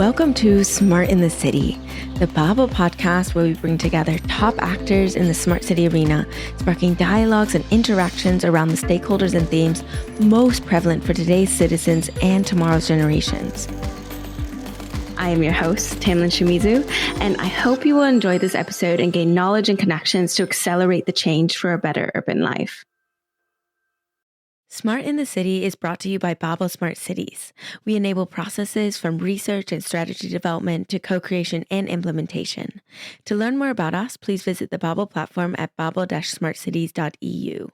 Welcome to Smart in the City, the Bible podcast where we bring together top actors in the smart city arena, sparking dialogues and interactions around the stakeholders and themes most prevalent for today's citizens and tomorrow's generations. I am your host, Tamlin Shimizu, and I hope you will enjoy this episode and gain knowledge and connections to accelerate the change for a better urban life. Smart in the City is brought to you by Bible Smart Cities. We enable processes from research and strategy development to co-creation and implementation. To learn more about us, please visit the Bible platform at bible-smartcities.eu.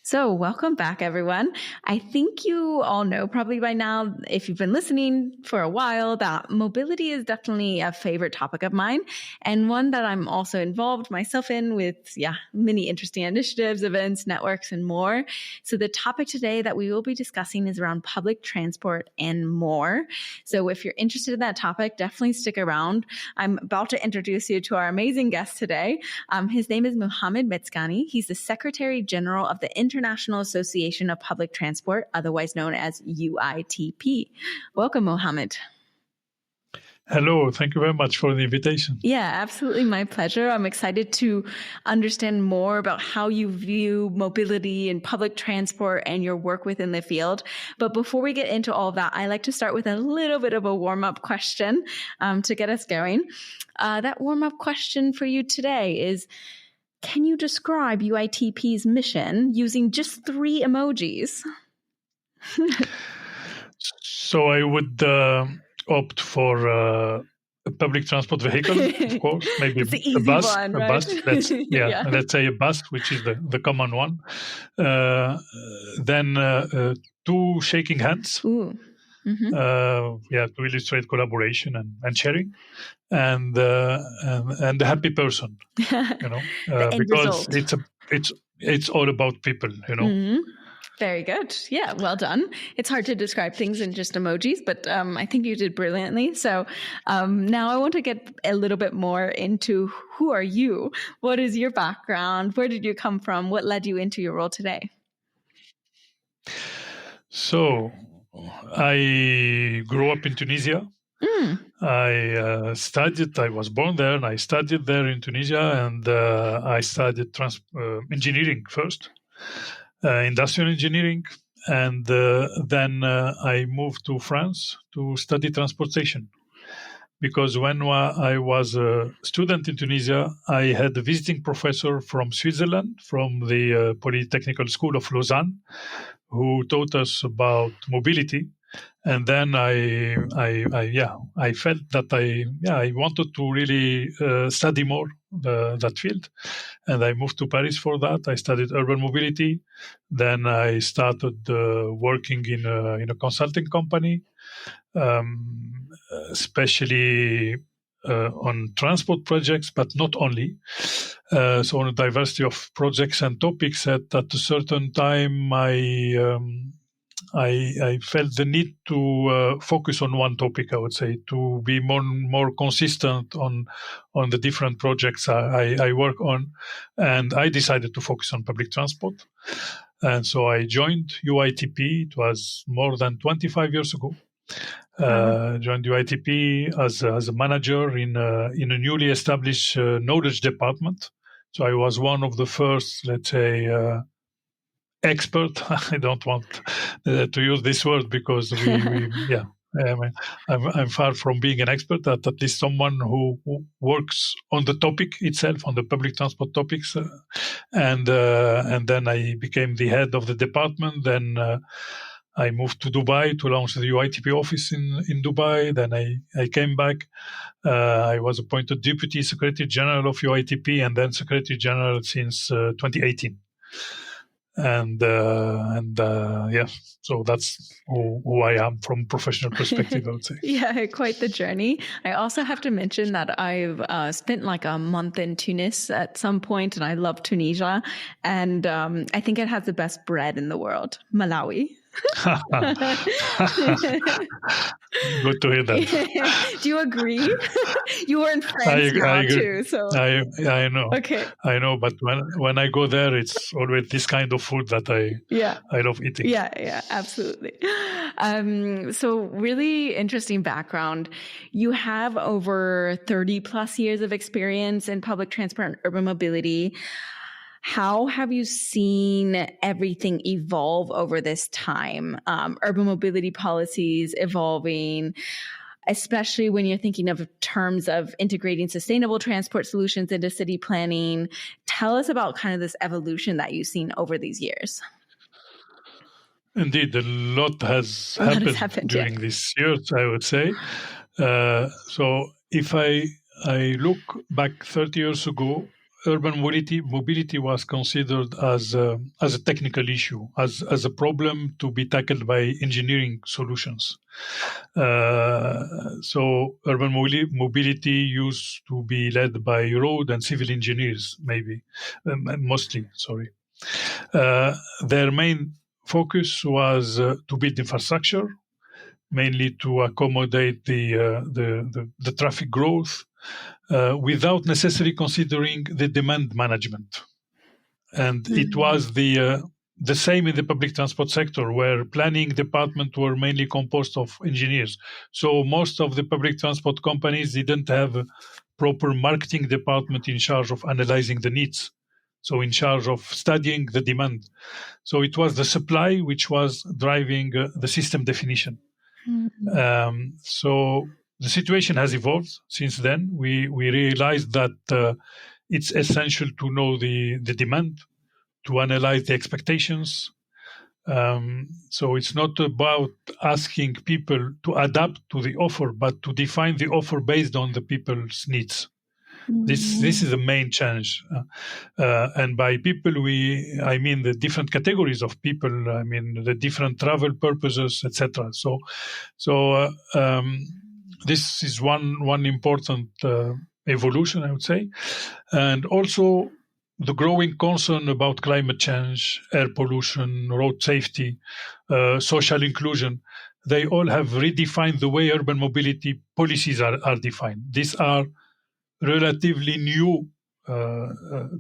So welcome back, everyone. I think you all know probably by now, if you've been listening for a while, that mobility is definitely a favorite topic of mine and one that I'm also involved myself in with, many interesting initiatives, events, networks, and more. So the topic today that we will be discussing is around public transport and more. So if you're interested in that topic, definitely stick around. I'm about to introduce you to our amazing guest today. His name is Mohammed Metzghani. He's the Secretary General of the International Association of Public Transport, otherwise known as UITP. Welcome, Mohammed. Hello, thank you very much for the invitation. Yeah, absolutely. My pleasure. I'm excited to understand more about how you view mobility and public transport and your work within the field. But before we get into all of that, I like to start with a little bit of a warm-up question to get us going. That warm-up question for you today is, can you describe UITP's mission using just 3 emojis? So I would opt for a public transport vehicle, of course, maybe a bus. One, right? Let's say a bus, which is the common one. Then 2 shaking hands. Ooh. Mm-hmm. To illustrate collaboration and sharing, and the happy person, because it's all about people, Mm-hmm. Very good. Yeah, well done. It's hard to describe things in just emojis, but I think you did brilliantly. So now I want to get a little bit more into who are you? What is your background? Where did you come from? What led you into your role today? So I grew up in Tunisia. I was born there and I studied there in Tunisia, and I studied engineering first, industrial engineering. And then I moved to France to study transportation. Because when I was a student in Tunisia, I had a visiting professor from Switzerland, from the Polytechnical School of Lausanne, who taught us about mobility. And then I felt that I wanted to really study more that field, and I moved to Paris for that. I studied urban mobility. Then I started working in a consulting company, especially on transport projects, but not only. So on a diversity of projects and topics. At a certain time, I felt the need to focus on one topic, I would say, to be more consistent on the different projects I work on. And I decided to focus on public transport. And so I joined UITP. It was more than 25 years ago. Joined UITP as a manager in a newly established knowledge department. So I was one of the first, let's say, expert. I don't want to use this word because I'm far from being an expert. At least someone who works on the topic itself, on the public transport topics, and then I became the head of the department. Then I moved to Dubai to launch the UITP office in Dubai. Then I came back. I was appointed Deputy Secretary General of UITP and then Secretary General since 2018. So that's who I am from a professional perspective, I would say. Yeah, quite the journey. I also have to mention that I've spent like a month in Tunis at some point, and I love Tunisia. And I think it has the best bread in the world, Malawi. Good to hear that. Do you agree? You were in France I agree. too, so I know. okay. I know, but when I go there, it's always this kind of food that I love eating. Yeah, absolutely. So really interesting background. You have over 30 plus years of experience in public transport and urban mobility. How have you seen everything evolve over this time? Urban mobility policies evolving, especially when you're thinking of terms of integrating sustainable transport solutions into city planning. Tell us about kind of this evolution that you've seen over these years. Indeed, a lot has happened during these years, I would say. So if I look back 30 years ago, urban mobility was considered as a technical issue, as a problem to be tackled by engineering solutions. So urban mobility used to be led by road and civil engineers, mostly. Their main focus was to build infrastructure, mainly to accommodate the traffic growth, without necessarily considering the demand management. And it was the same in the public transport sector, where planning departments were mainly composed of engineers. So most of the public transport companies didn't have a proper marketing department in charge of analyzing the needs, so in charge of studying the demand. So it was the supply which was driving the system definition. So the situation has evolved since then. We realized that it's essential to know the demand, to analyze the expectations. So it's not about asking people to adapt to the offer, but to define the offer based on the people's needs. This is the main challenge, and by people I mean the different categories of people. I mean the different travel purposes, etc. So this is one important evolution, I would say, and also the growing concern about climate change, air pollution, road safety, social inclusion. They all have redefined the way urban mobility policies are defined. These are relatively new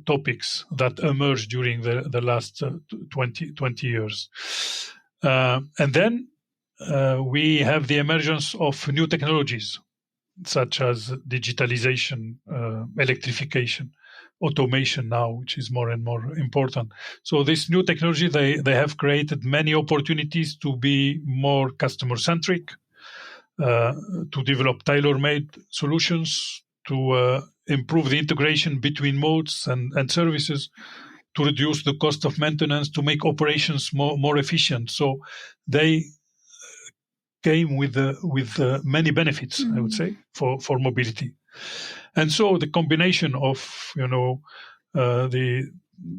topics that emerged during the last 20 years. And then we have the emergence of new technologies, such as digitalization, electrification, automation now, which is more and more important. So this new technology, they have created many opportunities to be more customer-centric, to develop tailor-made solutions, to improve the integration between modes and services, to reduce the cost of maintenance, to make operations more efficient. So they came with many benefits, I would say, for mobility. And so the combination of the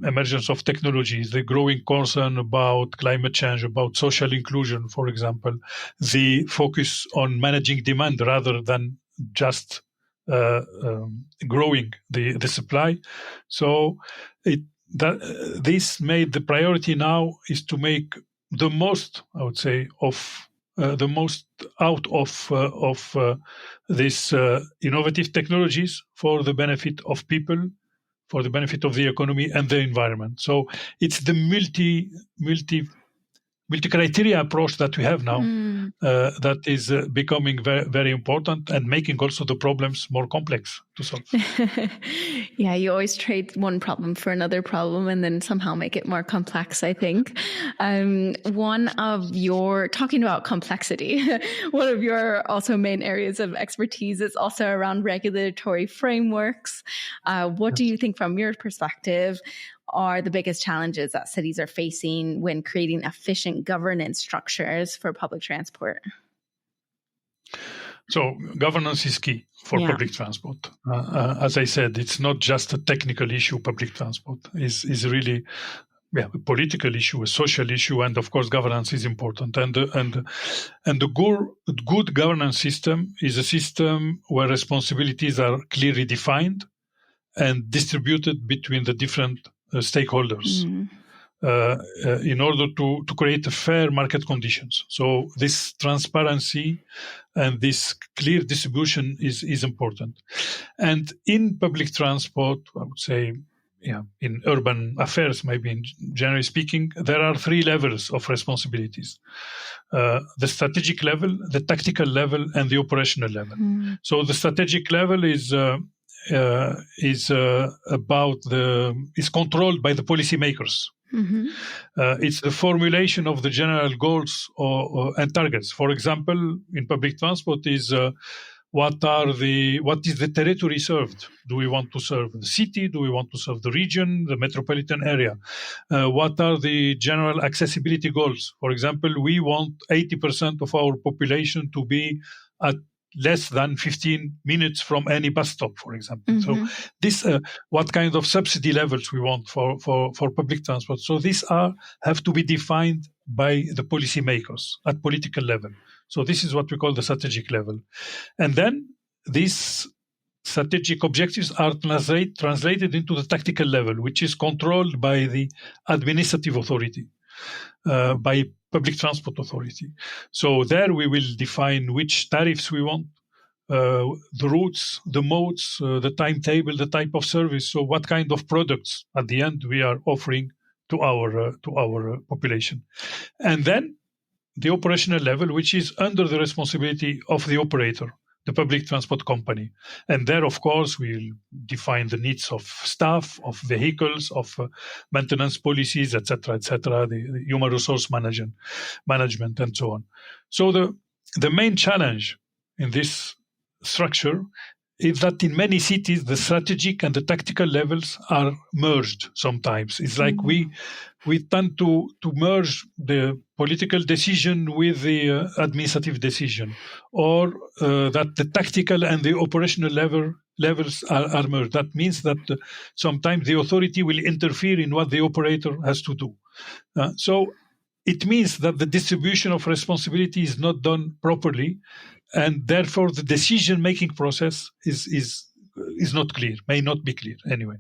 emergence of technologies, the growing concern about climate change, about social inclusion, for example, the focus on managing demand rather than just growing the supply. So this made the priority now is to make the most, I would say, of the most out of these innovative technologies for the benefit of people, for the benefit of the economy and the environment. So it's the multi-criteria approach that we have now that is becoming very, very important and making also the problems more complex to solve. Yeah, you always trade one problem for another problem and then somehow make it more complex, I think. Talking about complexity, one of your also main areas of expertise is also around regulatory frameworks. What do you think from your perspective are the biggest challenges that cities are facing when creating efficient governance structures for public transport? So governance is key for public transport. As I said, it's not just a technical issue. Public transport is really a political issue, a social issue, and of course governance is important. And the good governance system is a system where responsibilities are clearly defined and distributed between the different stakeholders. in order to create a fair market conditions. So this transparency and this clear distribution is important. And in public transport, I would say, in urban affairs, maybe in generally speaking, there are three levels of responsibilities. The strategic level, the tactical level, and the operational level. So the strategic level is controlled by the policymakers. It's the formulation of the general goals and targets. For example, in public transport is what is the territory served? Do we want to serve the city? Do we want to serve the region, the metropolitan area? What are the general accessibility goals? For example, we want 80% of our population to be at less than 15 minutes from any bus stop, for example. So this, what kind of subsidy levels we want for public transport. So these have to be defined by the policymakers at political level. So this is what we call the strategic level. And then these strategic objectives are translated into the tactical level, which is controlled by the administrative authority, by public transport authority. So there we will define which tariffs we want, the routes, the modes, the timetable, the type of service. So what kind of products at the end we are offering to our population. And then the operational level, which is under the responsibility of the operator, the public transport company. And there, of course, we'll define the needs of staff, of vehicles, of maintenance policies, etc., the human resource management, and so on. So the main challenge in this structure is that in many cities, the strategic and the tactical levels are merged sometimes. It's like we tend to merge the political decision with the administrative decision, or that the tactical and the operational levels are merged. That means that sometimes the authority will interfere in what the operator has to do. So it means that the distribution of responsibility is not done properly, and therefore the decision-making process is not clear, may not be clear anyway.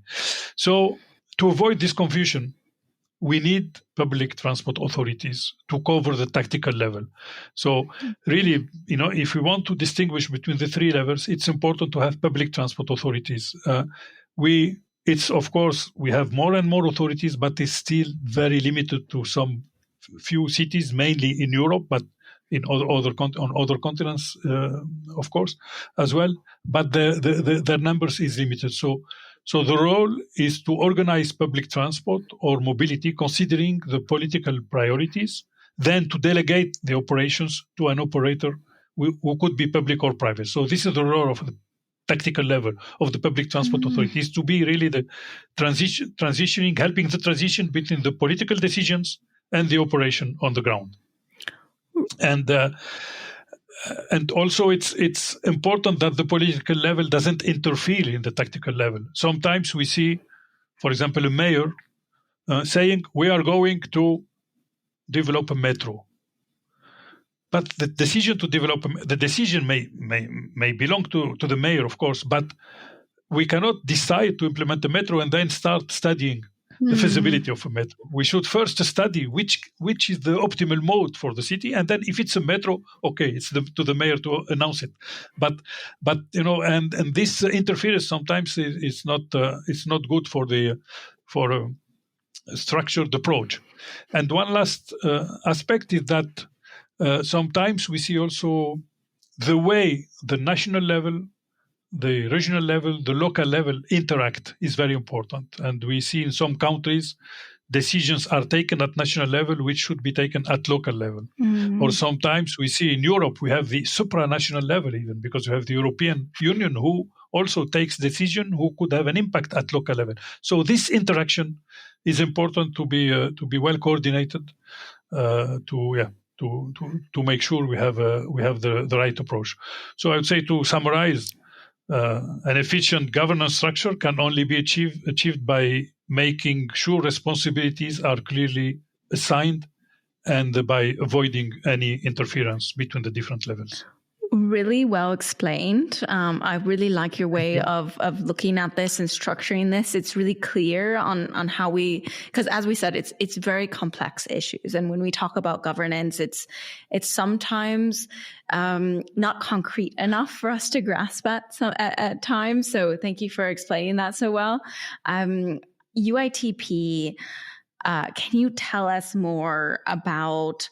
So to avoid this confusion, we need public transport authorities to cover the tactical level. So really, if we want to distinguish between the three levels, it's important to have public transport authorities. It's of course, we have more and more authorities, but it's still very limited to some few cities, mainly in Europe, but on other continents, of course, as well. But their numbers is limited. So the role is to organize public transport or mobility considering the political priorities, then to delegate the operations to an operator who could be public or private. So this is the role of the tactical level of the public transport authorities, to be really the transitioning, helping the transition between the political decisions and the operation on the ground. And also it's important that the political level doesn't interfere in the tactical level. Sometimes we see, for example, a mayor saying we are going to develop a metro. But the decision to develop the decision may belong to the mayor, of course, but we cannot decide to implement a metro and then start studying the feasibility of a metro. We should first study which is the optimal mode for the city, and then if it's a metro, okay, it's to the mayor to announce it. But and this interference sometimes is not good for a structured approach. And one last aspect is that sometimes we see also the way the national level, the regional level, the local level interact is very important. And we see in some countries, decisions are taken at national level, which should be taken at local level. Or sometimes we see in Europe, we have the supranational level even, because we have the European Union who also takes decision who could have an impact at local level. So this interaction is important to be well coordinated to make sure we have the right approach. So I would say, to summarize, an efficient governance structure can only be achieved by making sure responsibilities are clearly assigned and by avoiding any interference between the different levels. really well explained. I really like your way of looking at this and structuring this. It's really clear on how because as we said, it's very complex issues. And when we talk about governance, it's sometimes not concrete enough for us to grasp at times. So thank you for explaining that so well. UITP, can you tell us more about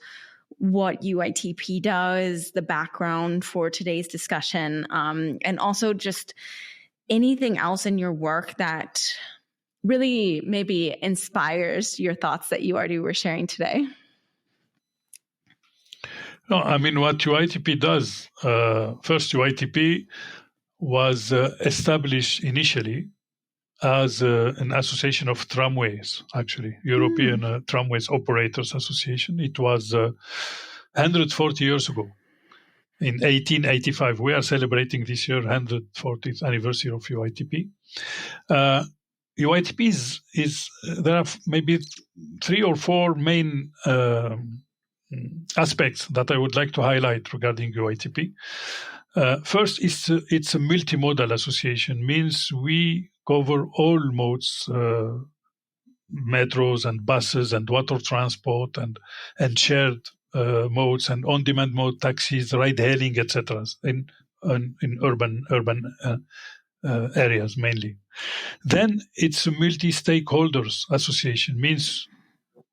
what UITP does, the background for today's discussion, and also just anything else in your work that really maybe inspires your thoughts that you already were sharing today? No, I mean, what UITP does, first UITP was established initially as an association of tramways, actually, European Tramways Operators Association. It was 140 years ago, in 1885. We are celebrating this year 140th anniversary of UITP. UITP is there are maybe 3 or 4 main aspects that I would like to highlight regarding UITP. First, it's a multimodal association, means we cover all modes, metros and buses and water transport and shared modes and on-demand mode taxis, ride-hailing, etc. in urban areas mainly. Then it's a multi-stakeholders association, means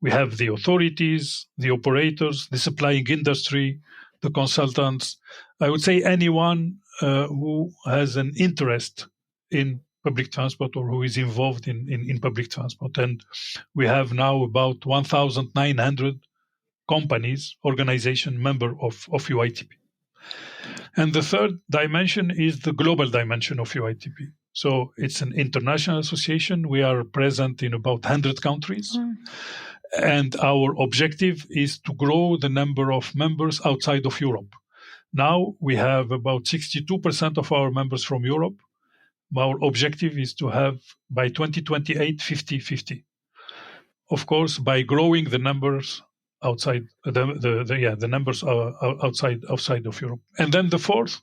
we have the authorities, the operators, the supplying industry, the consultants. I would say anyone who has an interest in public transport or who is involved in public transport. And we have now about 1,900 companies, organization member of UITP. And the third dimension is the global dimension of UITP. So it's an international association. We are present in about 100 countries. And our objective is to grow the number of members outside of Europe. Now we have about 62% of our members from Europe. Our objective is to have by 2028 50-50. Of course, by growing the numbers outside the numbers outside of Europe. And then the fourth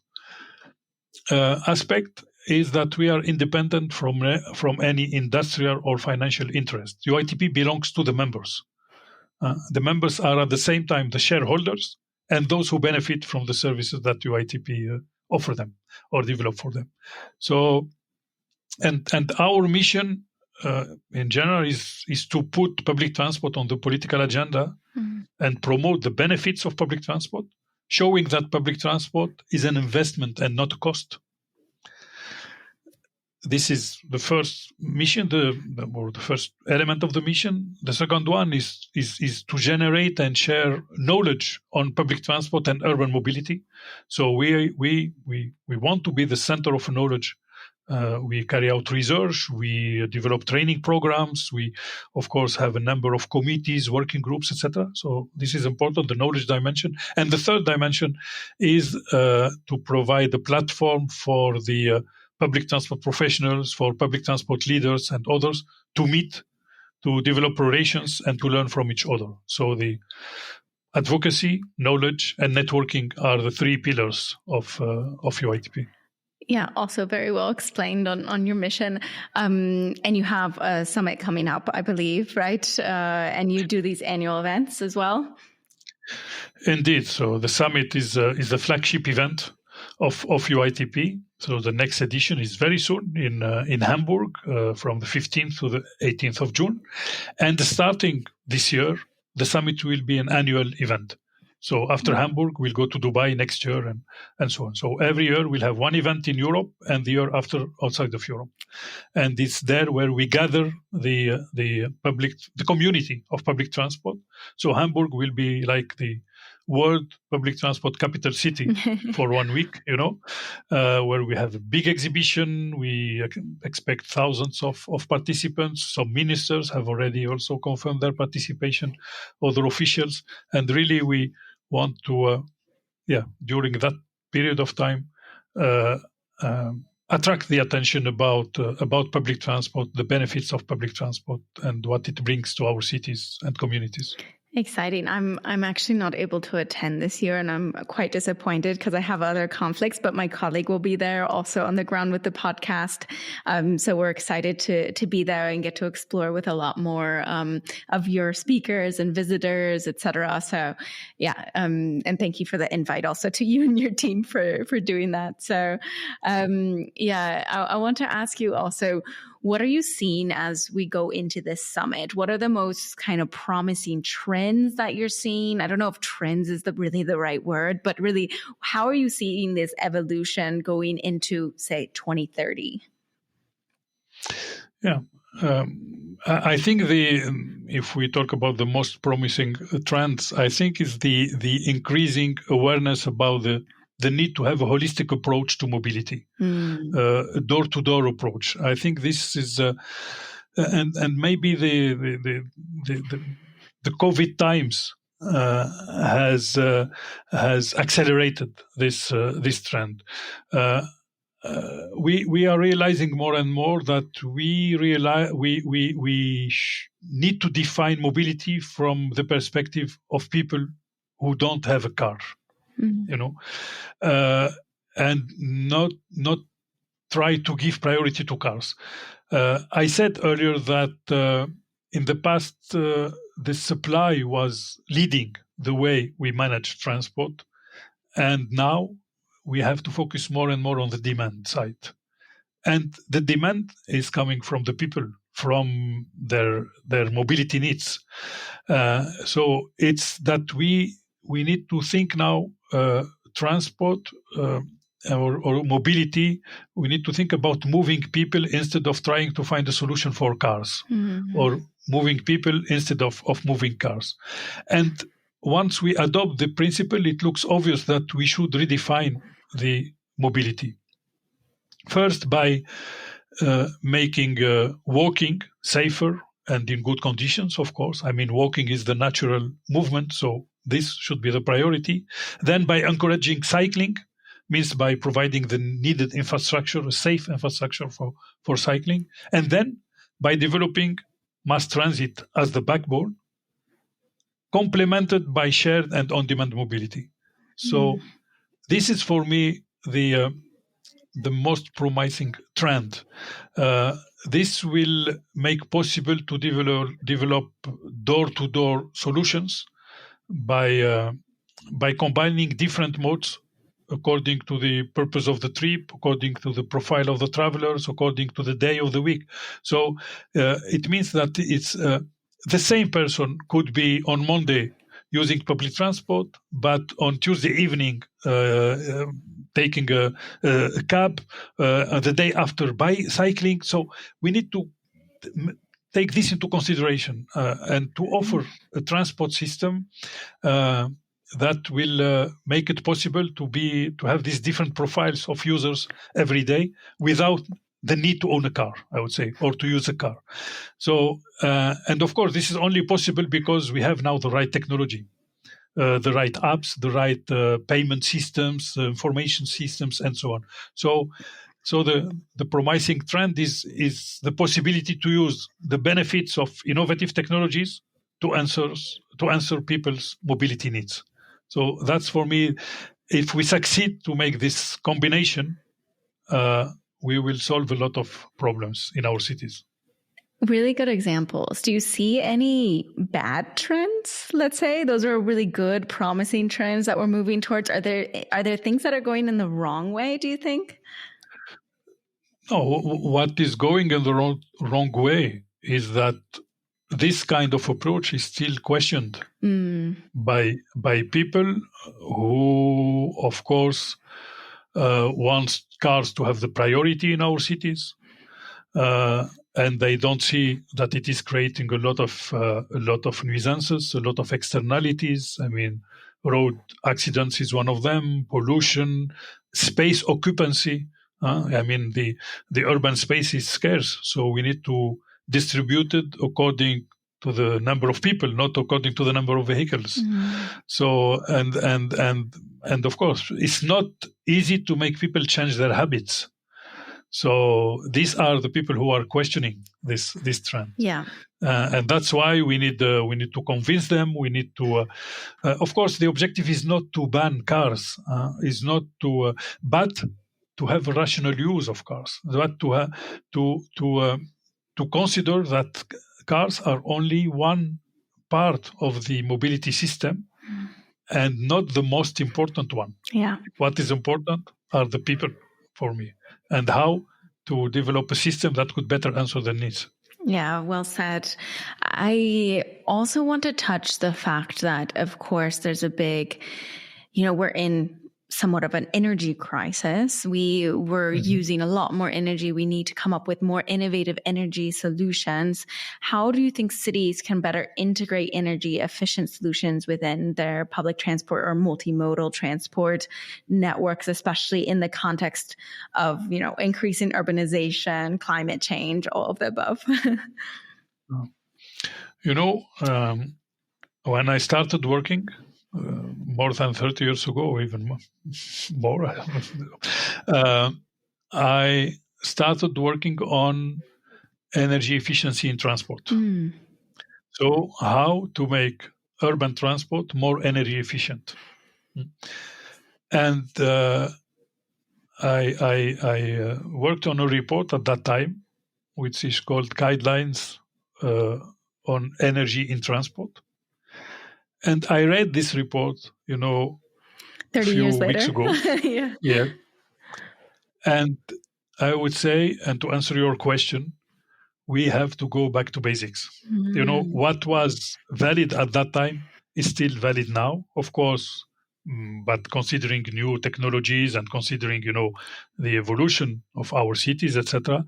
aspect is that we are independent from any industrial or financial interest. UITP belongs to the members. The members are at the same time the shareholders and those who benefit from the services that UITP offer them or develop for them. So, and our mission in general is to put public transport on the political agenda and promote the benefits of public transport, showing that public transport is an investment and not a cost. This is the first mission, or the first element of the mission. The second one is to generate and share knowledge on public transport and urban mobility. So we want to be the center of knowledge. We carry out research, we develop training programs, we of course have a number of committees, working groups, etc. So this is important, the knowledge dimension. And the third dimension is to provide a platform for the public transport professionals, for public transport leaders and others to meet, to develop relations and to learn from each other. So the advocacy, knowledge and networking are the 3 pillars of UITP. Yeah, also very well explained on your mission. And you have a summit coming up, I believe, right? And you do these annual events as well? Indeed. So the summit is the flagship event of UITP. So the next edition is very soon in Hamburg from the 15th to the 18th of June. And starting this year, the summit will be an annual event. So after Hamburg, we'll go to Dubai next year and so on. So every year we'll have one event in Europe and the year after outside of Europe. And it's there where we gather the community of public transport. So Hamburg will be like the world public transport capital city for 1 week, where we have a big exhibition. We expect thousands of participants. Some ministers have already also confirmed their participation, other officials. And really we want to, during that period of time, attract the attention about public transport, the benefits of public transport and what it brings to our cities and communities. Exciting. I'm actually not able to attend this year, and I'm quite disappointed because I have other conflicts, but my colleague will be there also on the ground with the podcast. So we're excited to be there and get to explore with a lot more of your speakers and visitors, etc. So yeah, and thank you for the invite also to you and your team for doing that. So I want to ask you also, what are you seeing as we go into this summit? What are the most kind of promising trends that you're seeing? I don't know if trends is really the right word, but really, how are you seeing this evolution going into, say, 2030? Yeah, I think if we talk about the most promising trends, I think is the increasing awareness about the need to have a holistic approach to mobility, a door-to-door approach. I think this is, and maybe the COVID times has accelerated this trend. We are realizing more and more that we need to define mobility from the perspective of people who don't have a car. And not try to give priority to cars. I said earlier that in the past, the supply was leading the way we manage transport, and now we have to focus more and more on the demand side. And the demand is coming from the people, from their mobility needs. So it's that we need to think now transport or mobility. We need to think about moving people instead of trying to find a solution for cars, or moving people instead of moving cars. And once we adopt the principle, it looks obvious that we should redefine the mobility. First, by making walking safer and in good conditions, of course. I mean, walking is the natural movement, so this should be the priority. Then by encouraging cycling, means by providing the needed infrastructure, a safe infrastructure for cycling. And then by developing mass transit as the backbone, complemented by shared and on-demand mobility. So this is for me the most promising trend. This will make possible to develop door-to-door solutions by combining different modes according to the purpose of the trip, according to the profile of the travelers, according to the day of the week. So it means that it's the same person could be on Monday using public transport, but on Tuesday evening taking a cab, the day after by cycling. So we need to take this into consideration and to offer a transport system that will make it possible to have these different profiles of users every day without the need to own a car, I would say, or to use a car. So, and of course, this is only possible because we have now the right technology, the right apps, the right payment systems, information systems, and so on. So the promising trend is the possibility to use the benefits of innovative technologies to answer people's mobility needs. So that's, for me, if we succeed to make this combination, we will solve a lot of problems in our cities. Really good examples. Do you see any bad trends? Let's say those are really good, promising trends that we're moving towards. Are there things that are going in the wrong way, do you think? No, what is going in the wrong way is that this kind of approach is still questioned by people who, of course, want cars to have the priority in our cities, and they don't see that it is creating a lot of nuisances, a lot of externalities. I mean, road accidents is one of them, pollution, space occupancy. I mean, the urban space is scarce, so we need to distribute it according to the number of people, not according to the number of vehicles. So, and of course, it's not easy to make people change their habits. So these are the people who are questioning this trend. Yeah. And that's why we need to convince them. We need to, of course, the objective is not to ban cars, is not to, but to have a rational use of cars. But to consider that cars are only one part of the mobility system, and not the most important one. Yeah. What is important are the people for me, and how to develop a system that could better answer their needs. Yeah, well said. I also want to touch the fact that, of course, there's a big, we're in somewhat of an energy crisis. We were using a lot more energy. We need to come up with more innovative energy solutions. How do you think cities can better integrate energy efficient solutions within their public transport or multimodal transport networks, especially in the context of, increasing urbanization, climate change, all of the above? When I started working, more than 30 years ago, or even more, I started working on energy efficiency in transport. So how to make urban transport more energy efficient. And I worked on a report at that time, which is called Guidelines on Energy in Transport. And I read this report, 30 few years later. weeks ago. Yeah. And I would say, and to answer your question, we have to go back to basics. What was valid at that time is still valid now, of course, but considering new technologies and considering, the evolution of our cities, etc.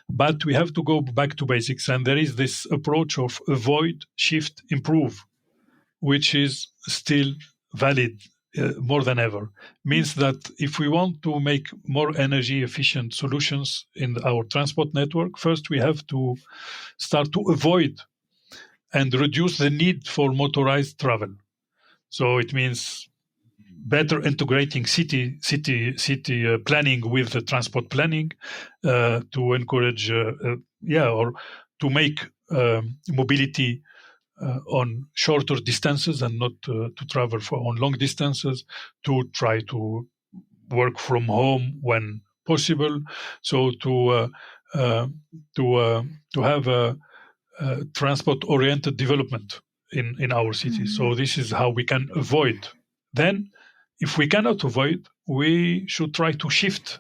But we have to go back to basics. And there is this approach of avoid, shift, improve, which is still valid more than ever. Means that if we want to make more energy efficient solutions in our transport network, first we have to start to avoid and reduce the need for motorized travel. So it means better integrating city planning with the transport planning to encourage, or to make mobility on shorter distances and not to travel on long distances, to try to work from home when possible. So to have a transport-oriented development in our cities. So this is how we can avoid. Then, if we cannot avoid, we should try to shift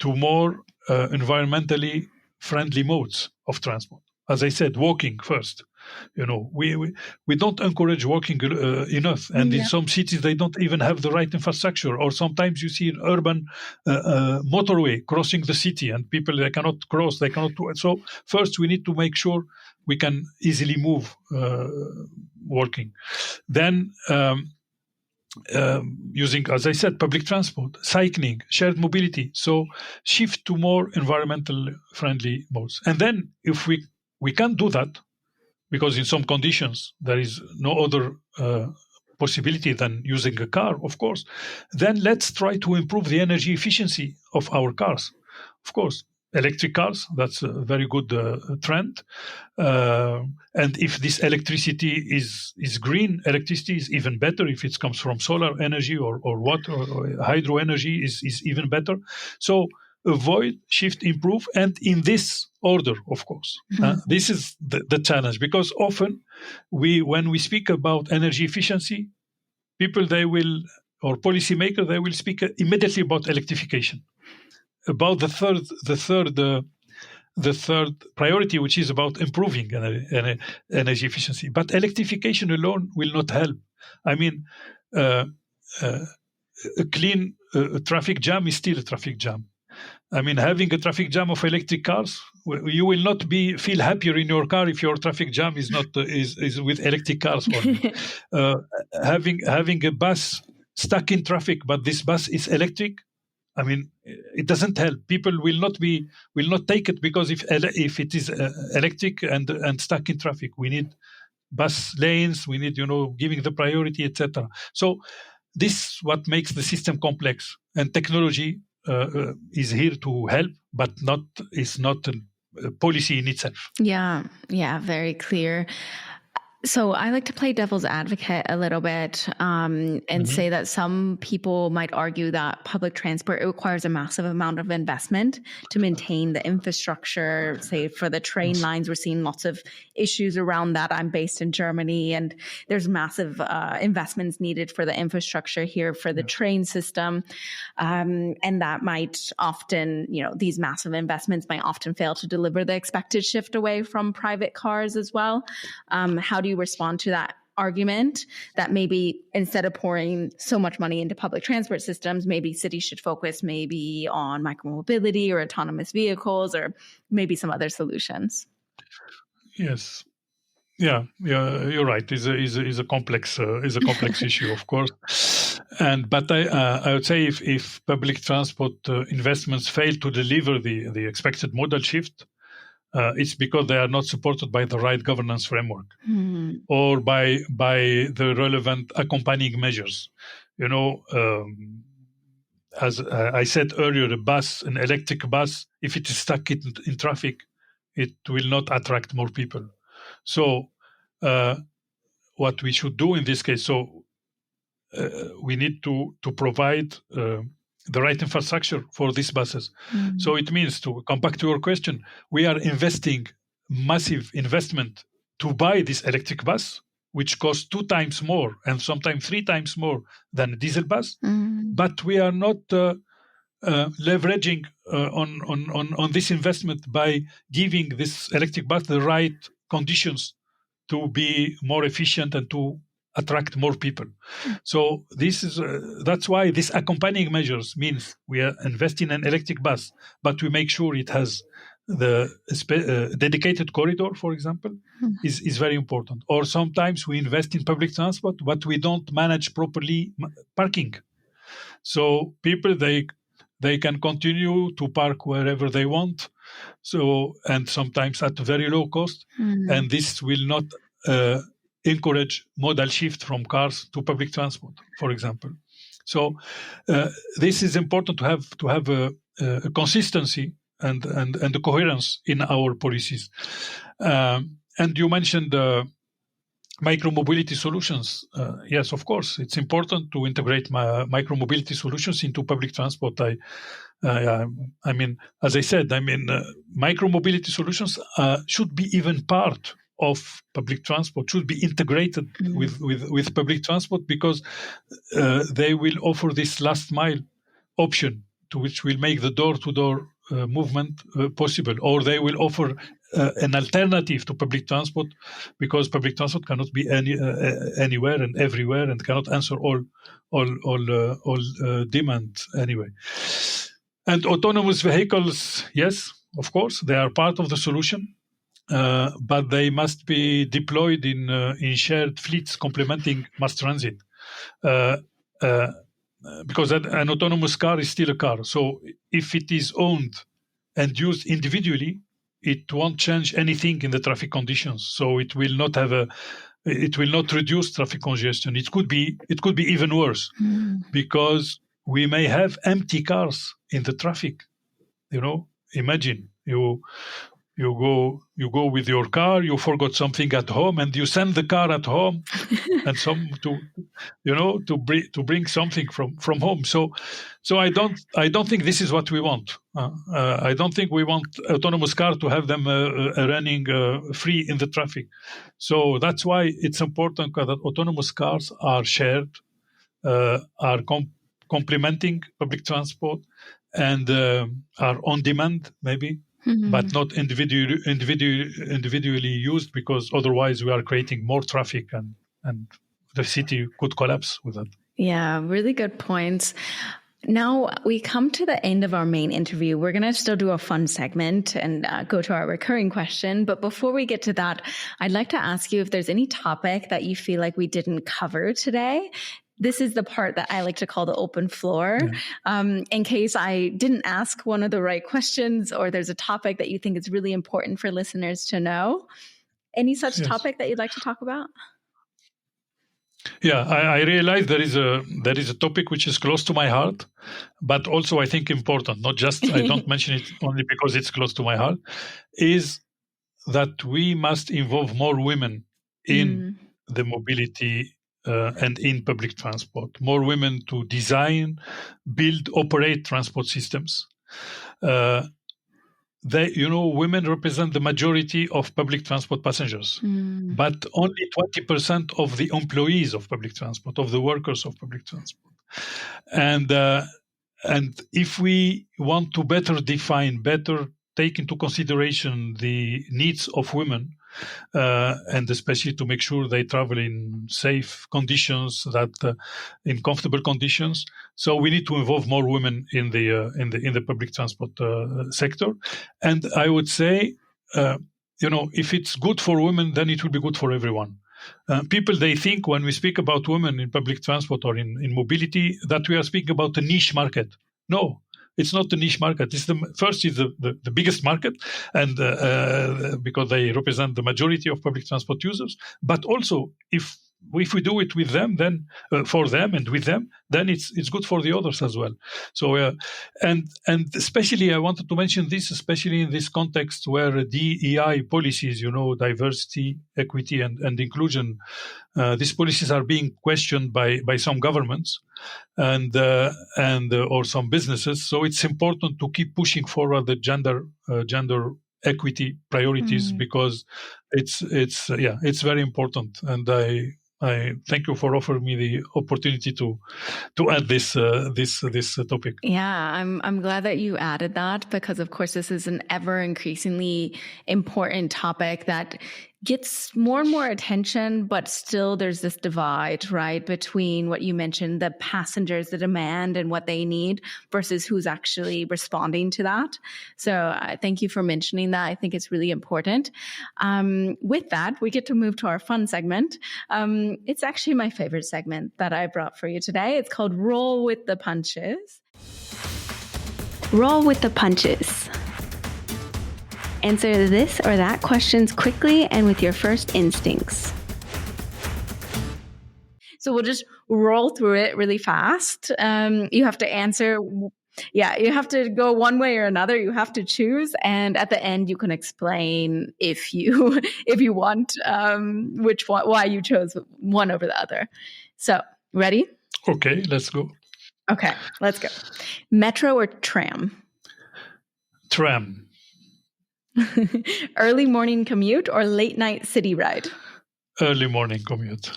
to more environmentally friendly modes of transport. As I said, walking first. We don't encourage walking enough, and in some cities they don't even have the right infrastructure. Or sometimes you see an urban motorway crossing the city, and people they cannot cross, they cannot do it. So first we need to make sure we can easily move walking. Then using, as I said, public transport, cycling, shared mobility. So shift to more environmental friendly modes. And then if we can't do that, because in some conditions there is no other possibility than using a car, of course, then let's try to improve the energy efficiency of our cars. Of course, electric cars, that's a very good trend. And if this electricity is green electricity, is even better. If it comes from solar energy or water or hydro energy is even better. So avoid, shift, improve, and in this order, of course. This is the challenge, because often when we speak about energy efficiency, people or policymakers, they will speak immediately about electrification, about the third priority, which is about improving energy efficiency. But electrification alone will not help. I mean, a clean traffic jam is still a traffic jam. I mean, having a traffic jam of electric cars, you will not feel happier in your car if your traffic jam is not is with electric cars only. Having a bus stuck in traffic, but this bus is electric, I mean, it doesn't help. People will not take it, because if it is electric and stuck in traffic, we need bus lanes, we need giving the priority, etc. So this what makes the system complex, and technology is here to help, but is not a policy in itself. Yeah, very clear. So I like to play devil's advocate a little bit and say that some people might argue that public transport, it requires a massive amount of investment to maintain the infrastructure. Say for the train lines, we're seeing lots of issues around that. I'm based in Germany, and there's massive investments needed for the infrastructure here for the train system. And that might often, these massive investments might often fail to deliver the expected shift away from private cars as well. How do you respond to that argument that maybe instead of pouring so much money into public transport systems, maybe cities should focus maybe on micromobility or autonomous vehicles or maybe some other solutions? Yes. Yeah, you're right. Is a complex issue, of course. But I would say if public transport investments fail to deliver the expected modal shift, it's because they are not supported by the right governance framework or by the relevant accompanying measures. As I said earlier, an electric bus, if it is stuck in traffic, it will not attract more people. So what we should do in this case, we need to provide the right infrastructure for these buses. So it means, to come back to your question, we are investing massive investment to buy this electric bus, which costs 2 times more and sometimes 3 times more than a diesel bus. But we are not leveraging on this investment by giving this electric bus the right conditions to be more efficient and to attract more people. So that's why this accompanying measures means we are investing in an electric bus, but we make sure it has the dedicated corridor, for example, is very important. Or sometimes we invest in public transport, but we don't manage properly parking. So people, they can continue to park wherever they want. So, and sometimes at a very low cost. And this will not encourage modal shift from cars to public transport, for example. So this is important to have a consistency and a coherence in our policies. And you mentioned micromobility solutions. Yes, of course, it's important to integrate micromobility solutions into public transport. I mean, as I said, micromobility solutions should be even part of public transport, should be integrated with public transport, because they will offer this last mile option, to which will make the door-to-door movement possible, or they will offer an alternative to public transport, because public transport cannot be anywhere and everywhere and cannot answer all demand anyway. And autonomous vehicles, yes, of course, they are part of the solution. But they must be deployed in shared fleets complementing mass transit, because an autonomous car is still a car. So if it is owned and used individually, it won't change anything in the traffic conditions. So it will not reduce traffic congestion. It could be even worse, because we may have empty cars in the traffic. Imagine you go with your car, you forgot something at home, and you send the car at home and to bring something from home. So I don't think this is what we want. I don't think we want autonomous car to have them running free in the traffic. So that's why it's important that autonomous cars are shared, are complementing public transport, and are on demand maybe. But not individually used, because otherwise we are creating more traffic and the city could collapse with that. Yeah, really good points. Now we come to the end of our main interview. We're going to still do a fun segment and go to our recurring question. But before we get to that, I'd like to ask you if there's any topic that you feel like we didn't cover today. This is the part that I like to call the open floor. In case I didn't ask one of the right questions, or there's a topic that you think is really important for listeners to know. Any such topic that you'd like to talk about? Yeah, I realize there is a topic which is close to my heart, but also I think important. Not just I don't mention it only because it's close to my heart. Is that we must involve more women in the mobility and in public transport. More women to design, build, operate transport systems. Women represent the majority of public transport passengers, but only 20% of the employees of public transport, of the workers of public transport. And if we want to better take into consideration the needs of women, and especially to make sure they travel in safe conditions, in comfortable conditions. So we need to involve more women in the public transport sector. And I would say, if it's good for women, then it will be good for everyone. People, they think when we speak about women in public transport or in mobility that we are speaking about a niche market. No, it's not the niche market. It's the biggest market, and because they represent the majority of public transport users. But also, if we do it with them, then for them and with them, then it's good for the others as well. So, and especially I wanted to mention this, especially in this context where DEI policies, diversity, equity, and inclusion, these policies are being questioned by some governments and or some businesses. So it's important to keep pushing forward the gender equity priorities because it's very important. And I thank you for offering me the opportunity to add this topic. Yeah, I'm glad that you added that because, of course, this is an ever increasingly important topic that gets more and more attention, but still there's this divide, right, between what you mentioned, the passengers, the demand and what they need versus who's actually responding to that. So thank you for mentioning that. I think it's really important. With that, we get to move to our fun segment. It's actually my favorite segment that I brought for you today. It's called Roll with the Punches. Roll with the punches. Answer this or that questions quickly and with your first instincts. So we'll just roll through it really fast. You have to answer. Yeah, you have to go one way or another. You have to choose. And at the end, you can explain if you want why you chose one over the other. So ready? Okay, let's go. Okay, let's go. Metro or tram? Tram. Early morning commute or late night city ride? Early morning commute.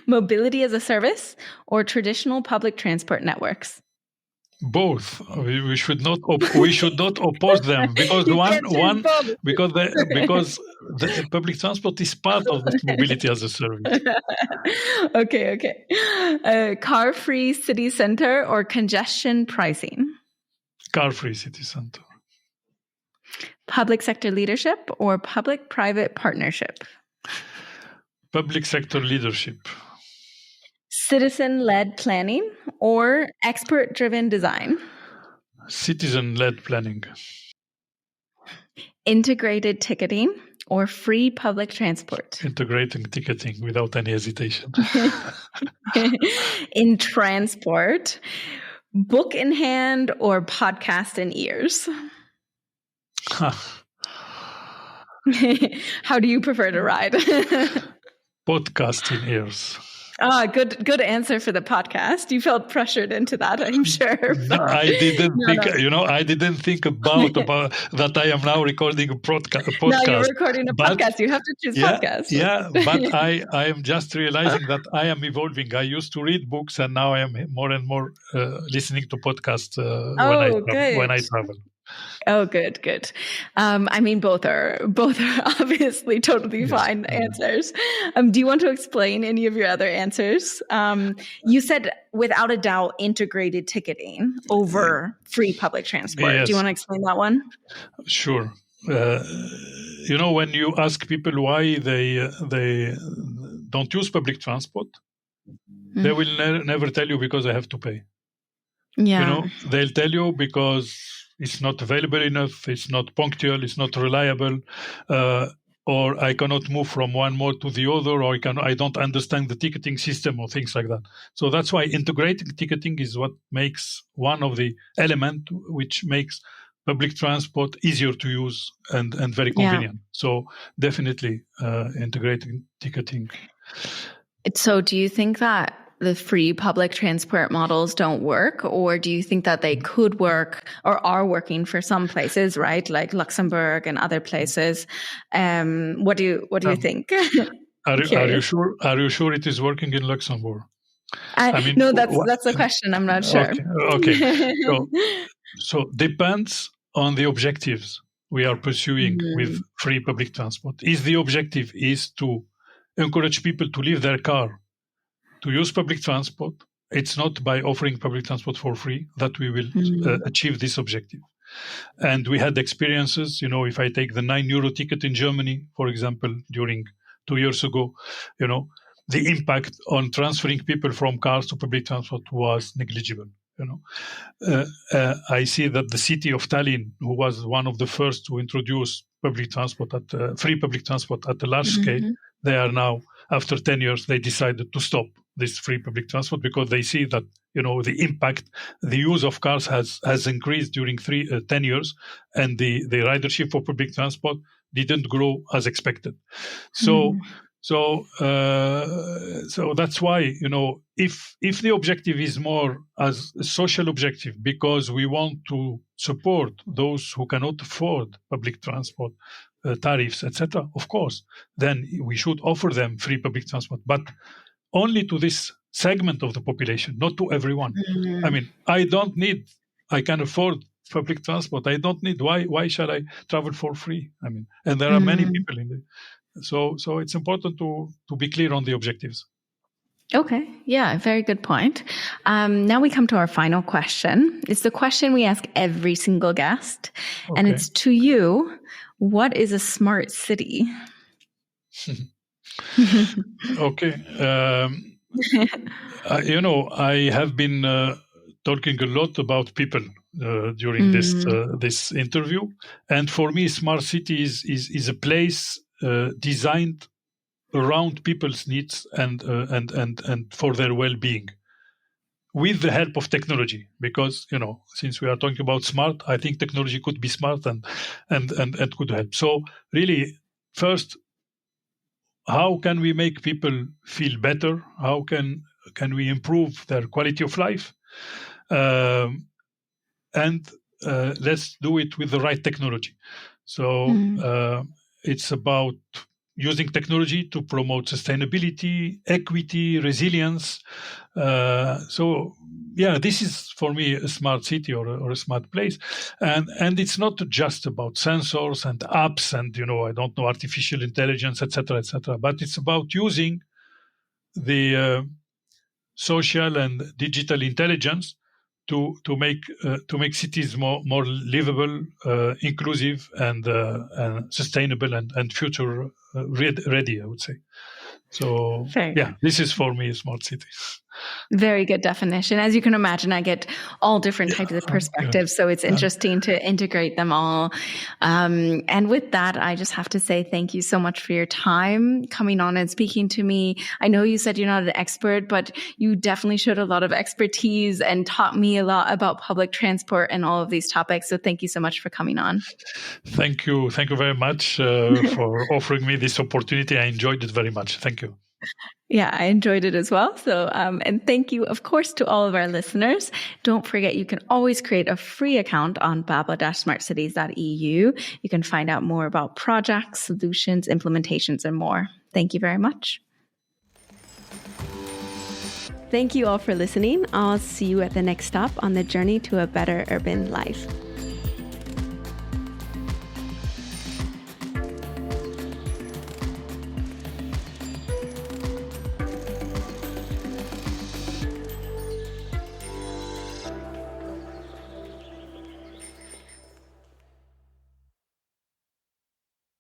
Mobility as a service or traditional public transport networks? Both. We should not oppose them because because the public transport is part of this mobility as a service. Okay. Car-free city center or congestion pricing? Car-free city center. Public sector leadership or public-private partnership? Public sector leadership. Citizen-led planning or expert-driven design? Citizen-led planning. Integrated ticketing or free public transport? Integrating ticketing without any hesitation. In transport, book in hand or podcast in ears? How do you prefer to ride? Podcast in ears. Good answer for the podcast. You felt pressured into that, I'm sure. No, I didn't think. I didn't think about that. I am now recording a podcast. Now you're recording a podcast. You have to choose podcast. Yeah, but I am just realizing that I am evolving. I used to read books, and now I am more and more listening to podcasts when I travel. Oh, good. I mean, both are obviously totally fine answers. Do you want to explain any of your other answers? You said, without a doubt, integrated ticketing over free public transport. Yes. Do you want to explain that one? Sure. When you ask people why they don't use public transport, they will never tell you because they have to pay. Yeah. They'll tell you because it's not available enough, it's not punctual, it's not reliable. or I cannot move from one mode to the other, or I don't understand the ticketing system or things like that. So that's why integrating ticketing is what makes one of the elements which makes public transport easier to use and very convenient. Yeah. So definitely integrating ticketing. So do you think that the free public transport models don't work, or do you think that they could work or are working for some places, right? Like Luxembourg and other places. What do you think? Are you sure? Are you sure it is working in Luxembourg? I mean, no, that's the question. I'm not sure. Okay. So depends on the objectives we are pursuing with free public transport. If the objective is to encourage people to leave their car to use public transport, it's not by offering public transport for free that we will achieve this objective. And we had experiences, if I take the €9 ticket in Germany, for example, during 2 years ago, the impact on transferring people from cars to public transport was negligible. I see that the city of Tallinn, who was one of the first to introduce public transport free public transport at a large scale, they are now, after 10 years, they decided to stop this free public transport because they see that the impact, the use of cars has increased during 10 years, and the ridership for public transport didn't grow as expected. So that's why, if the objective is more as a social objective, because we want to support those who cannot afford public transport tariffs, etc., of course, then we should offer them free public transport, but only to this segment of the population, not to everyone. I mean, I can afford public transport. I don't need. Why shall I travel for free? I mean, and there are many people in it. So it's important to be clear on the objectives. Okay. Yeah, very good point. Now we come to our final question. It's the question we ask every single guest, and it's to you. What is a smart city? Okay. I have been talking a lot about people during this interview, and for me, smart city is a place designed around people's needs and for their well-being, with the help of technology. Because since we are talking about smart, I think technology could be smart and could help. So really, first, how can we make people feel better? How can we improve their quality of life? And let's do it with the right technology. So it's about using technology to promote sustainability, equity, resilience. This is for me a smart city or a smart place. And it's not just about sensors and apps and, artificial intelligence, etc., but it's about using the social and digital intelligence to make cities more livable, inclusive, and sustainable and future ready, I would say. So this is for me a smart city. Very good definition. As you can imagine, I get all different types of perspectives, so it's interesting to integrate them all. And with that, I just have to say thank you so much for your time coming on and speaking to me. I know you said you're not an expert, but you definitely showed a lot of expertise and taught me a lot about public transport and all of these topics. So thank you so much for coming on. Thank you. Thank you very much for offering me this opportunity. I enjoyed it very much. Thank you. Yeah, I enjoyed it as well. So, and thank you, of course, to all of our listeners. Don't forget, you can always create a free account on baba-smartcities.eu. You can find out more about projects, solutions, implementations, and more. Thank you very much. Thank you all for listening. I'll see you at the next stop on the journey to a better urban life.